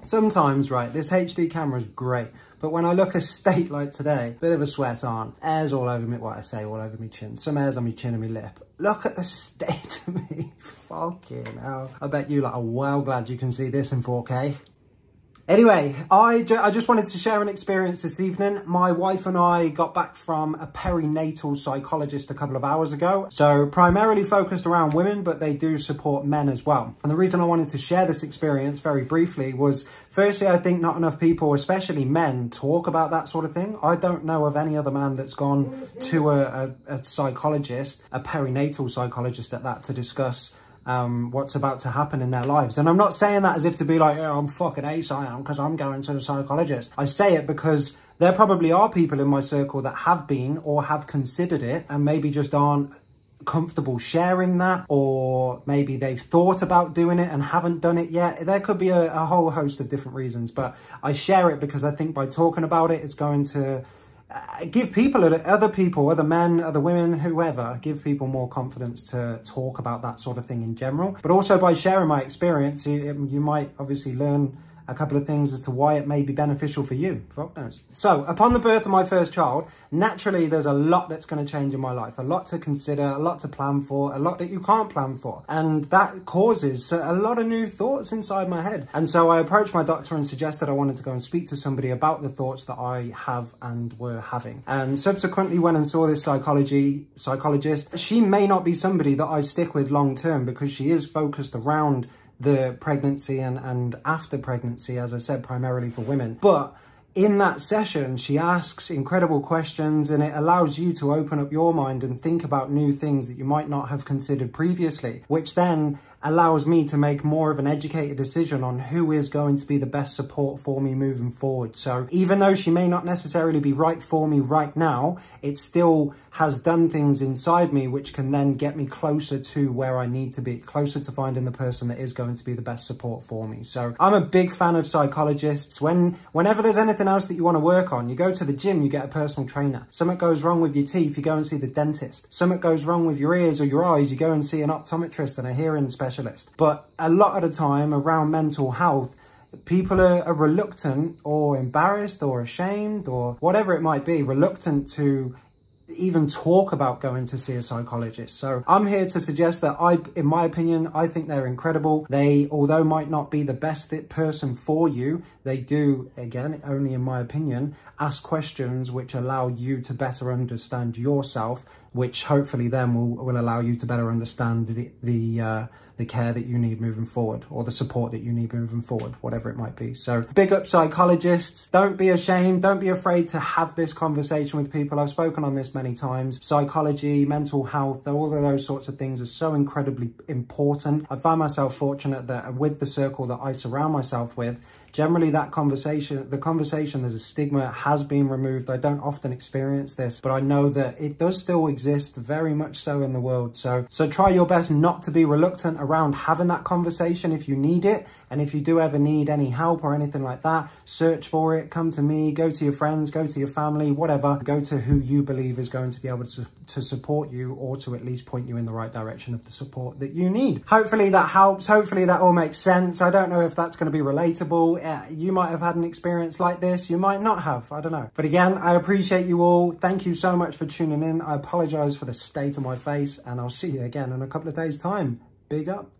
Sometimes, right, this HD camera is great, but when I look a state like today, bit of a sweat on, hairs all over me, what I say, all over my chin, some hairs on my chin and my lip. Look at the state of me, fucking hell. I bet you lot are well glad you can see this in 4K. Anyway, I just wanted to share an experience this evening. My wife and I got back from a perinatal psychologist a couple of hours ago. So primarily focused around women, but they do support men as well. And the reason I wanted to share this experience very briefly was, firstly, I think not enough people, especially men, talk about that sort of thing. I don't know of any other man that's gone to a psychologist, a perinatal psychologist at that, to discuss what's about to happen in their lives. And I'm not saying that as if to be like, oh, I'm fucking ace, I am, because I'm going to a psychologist. I say it because there probably are people in my circle that have been or have considered it and maybe just aren't comfortable sharing that, or maybe they've thought about doing it and haven't done it yet. There could be a whole host of different reasons, but I share it because I think by talking about it, it's going to give people, other men, other women, whoever, give people more confidence to talk about that sort of thing in general. But also by sharing my experience, you might obviously learn a couple of things as to why it may be beneficial for you. Fuck knows. So, upon the birth of my first child, naturally there's a lot that's going to change in my life. A lot to consider, a lot to plan for, a lot that you can't plan for. And that causes a lot of new thoughts inside my head. And so I approached my doctor and suggested I wanted to go and speak to somebody about the thoughts that I have and were having. And subsequently went and saw this psychologist. She may not be somebody that I stick with long term because she is focused around the pregnancy and after pregnancy, as I said, primarily for women. But in that session, she asks incredible questions, and it allows you to open up your mind and think about new things that you might not have considered previously, which then allows me to make more of an educated decision on who is going to be the best support for me moving forward. So even though she may not necessarily be right for me right now, it still has done things inside me which can then get me closer to where I need to be, closer to finding the person that is going to be the best support for me. So I'm a big fan of psychologists. Whenever there's anything else that you want to work on, you go to the gym, you get a personal trainer. Something goes wrong with your teeth, you go and see the dentist. Something goes wrong with your ears or your eyes, you go and see an optometrist and a hearing specialist. But a lot of the time around mental health, people are reluctant or embarrassed or ashamed or whatever it might be, reluctant to even talk about going to see a psychologist. So I'm here to suggest that in my opinion, I think they're incredible. They, although might not be the best fit person for you, they do, again, only in my opinion, ask questions which allow you to better understand yourself, which hopefully then will allow you to better understand the care that you need moving forward, or the support that you need moving forward, whatever it might be. So big up psychologists. Don't be ashamed. Don't be afraid to have this conversation with people. I've spoken on this many times. Psychology, mental health, all of those sorts of things are so incredibly important. I find myself fortunate that with the circle that I surround myself with, generally the conversation, there's a stigma, it has been removed. I don't often experience this, but I know that it does still exist very much so in the world. So try your best not to be reluctant around having that conversation if you need it. And if you do ever need any help or anything like that, search for it, come to me, go to your friends, go to your family, whatever. Go to who you believe is going to be able to support you, or to at least point you in the right direction of the support that you need. Hopefully that helps. Hopefully that all makes sense. I don't know if that's going to be relatable. You might have had an experience like this. You might not have. I don't know. But again, I appreciate you all. Thank you so much for tuning in. I apologize for the state of my face, and I'll see you again in a couple of days' time. Big up.